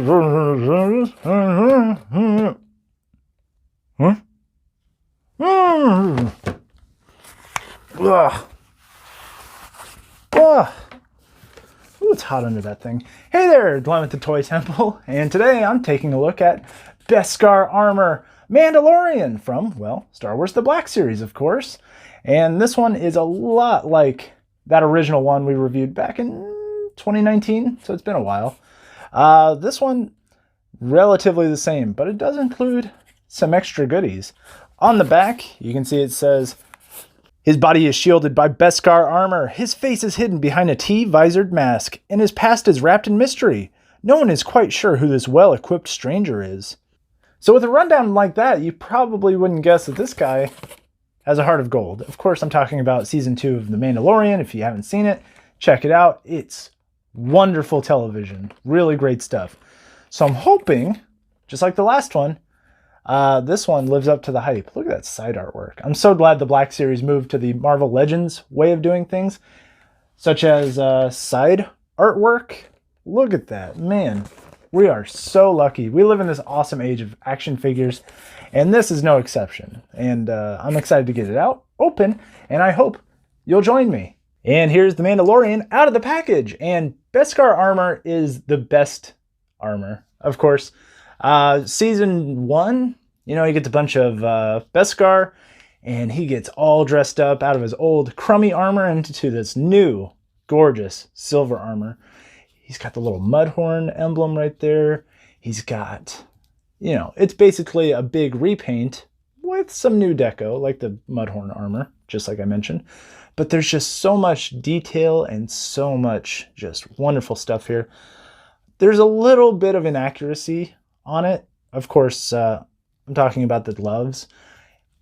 Ooh, it's hot under that thing. Hey there, Glenn with the Toy Temple, and today I'm taking a look at Beskar Armor Mandalorian from, well, Star Wars The Black Series, of course. And this one is a lot like that original one we reviewed back in 2019, so it's been a while. This one, relatively the same, but it does include some extra goodies. On the back, you can see it says, his body is shielded by Beskar armor, his face is hidden behind a T-visored mask, and his past is wrapped in mystery. No one is quite sure who this well-equipped stranger is. So with a rundown like that, you probably wouldn't guess that this guy has a heart of gold. Of course, I'm talking about Season 2 of The Mandalorian. If you haven't seen it, check it out. It's wonderful television. Really great stuff. So I'm hoping, just like the last one, this one lives up to the hype. Look at that side artwork. I'm so glad the Black Series moved to the Marvel Legends way of doing things, such as side artwork. Look at that. Man, we are so lucky. We live in this awesome age of action figures, and this is no exception. And I'm excited to get it out, open, and I hope you'll join me. And here's the Mandalorian out of the package. And Beskar armor is the best armor, of course. Season 1, you know, he gets a bunch of Beskar, and he gets all dressed up out of his old crummy armor into this new, gorgeous silver armor. He's got the little Mudhorn emblem right there. He's got, you know, it's basically a big repaint with some new deco, like the Mudhorn armor, just like I mentioned. But there's just so much detail and so much just wonderful stuff here. There's a little bit of inaccuracy on it. Of course, I'm talking about the gloves.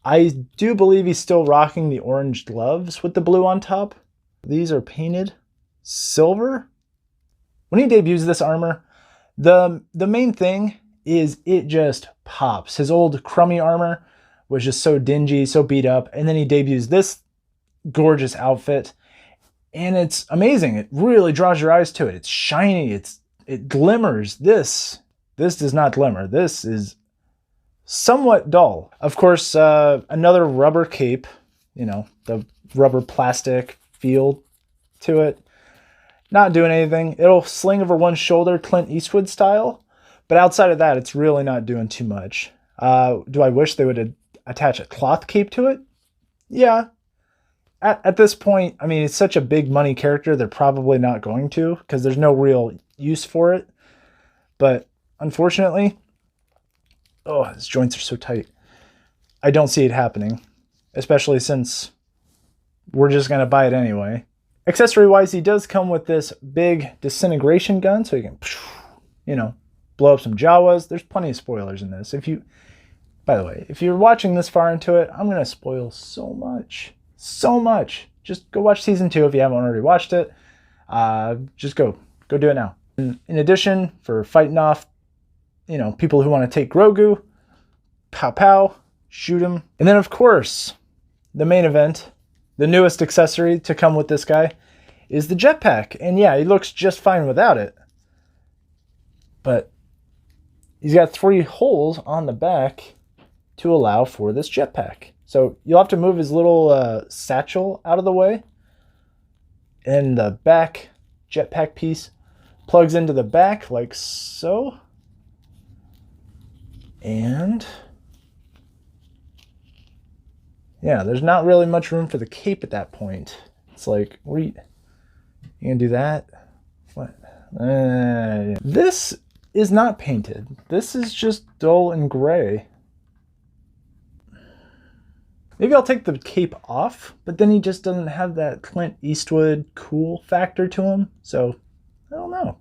I do believe he's still rocking the orange gloves with the blue on top. These are painted silver. When he debuts this armor, the main thing is it just pops. His old crummy armor was just so dingy, so beat up, and then he debuts this gorgeous outfit, and it's amazing. It really draws your eyes to it. It's shiny, it glimmers. This does not glimmer. This is somewhat dull. Of course, another rubber cape, you know, the rubber plastic feel to it. Not doing anything. It'll sling over one shoulder, Clint Eastwood style, but outside of that, it's really not doing too much. Do I wish they would attach a cloth cape to it? Yeah. At this point, I mean, it's such a big money character, they're probably not going to, because there's no real use for it. But unfortunately, oh, his joints are so tight. I don't see it happening, especially since we're just going to buy it anyway. Accessory-wise, he does come with this big disintegration gun, so you can, you know, blow up some Jawas. There's plenty of spoilers in this. By the way, if you're watching this far into it, I'm going to spoil so much. So much. Just go watch Season 2 if you haven't already watched it. Just go do it now. In addition, for fighting off, you know, people who want to take Grogu, pow pow, shoot him. And then, of course, the main event, the newest accessory to come with this guy, is the jetpack. And yeah, he looks just fine without it. But he's got 3 holes on the back to allow for this jetpack. So you'll have to move his little satchel out of the way. And the back jetpack piece plugs into the back like so. And yeah, there's not really much room for the cape at that point. It's like, you gonna do that? What? This is not painted. This is just dull and gray. Maybe I'll take the cape off, but then he just doesn't have that Clint Eastwood cool factor to him. So, I don't know.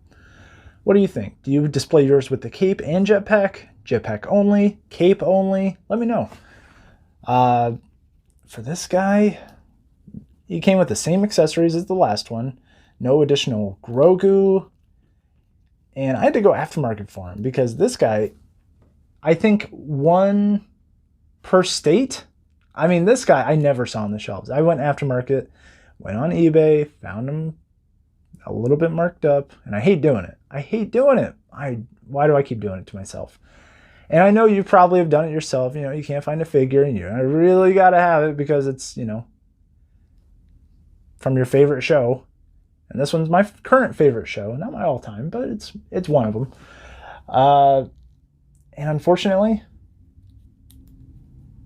What do you think? Do you display yours with the cape and jetpack? Jetpack only? Cape only? Let me know. For this guy, he came with the same accessories as the last one. No additional Grogu. And I had to go aftermarket for him because this guy, I think 1 per state. I mean, this guy I never saw on the shelves. I went aftermarket, went on eBay, found him a little bit marked up, and I hate doing it. I hate doing it. Why do I keep doing it to myself? And I know you probably have done it yourself. You know, you can't find a figure and I really got to have it because it's, you know, from your favorite show. And this one's my current favorite show. Not my all-time, but it's one of them. And unfortunately,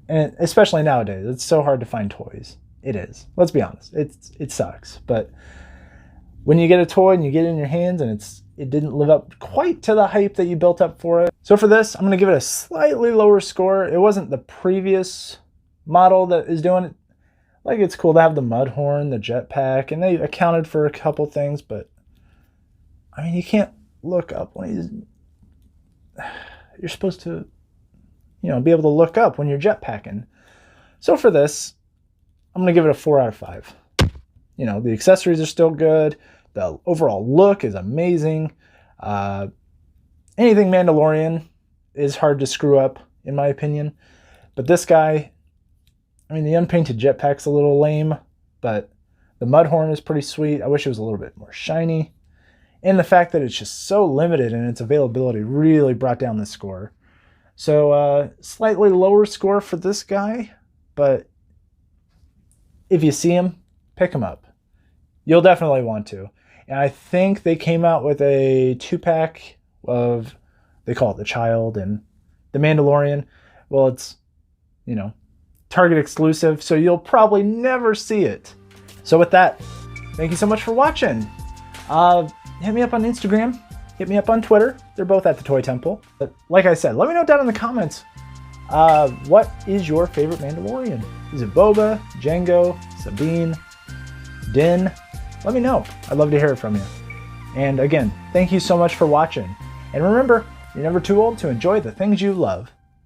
and especially nowadays, it's so hard to find toys. It is. Let's be honest. It sucks. But when you get a toy and you get it in your hands and it didn't live up quite to the hype that you built up for it. So for this, I'm going to give it a slightly lower score. It wasn't the previous model that is doing it. Like, it's cool to have the mud horn, the jetpack, and they accounted for a couple things, but I mean, you can't look up when you're supposed to, you know, be able to look up when you're jetpacking. So for this, I'm going to give it a 4 out of 5. You know, the accessories are still good. The overall look is amazing. Anything Mandalorian is hard to screw up, in my opinion. But this guy, I mean, the unpainted jetpack's a little lame, but the mud horn is pretty sweet. I wish it was a little bit more shiny. And the fact that it's just so limited in its availability really brought down the score. So slightly lower score for this guy, but if you see him, pick him up. You'll definitely want to. And I think they came out with a 2-pack of, they call it the Child and the Mandalorian. Well, it's, you know, Target exclusive, so you'll probably never see it. So with that, thank you so much for watching. Hit me up on Instagram. Hit me up on Twitter. They're both at the Toy Temple. But like I said, let me know down in the comments, what is your favorite Mandalorian? Is it Boba, Jango, Sabine, Din? Let me know. I'd love to hear it from you. And again, thank you so much for watching. And remember, you're never too old to enjoy the things you love.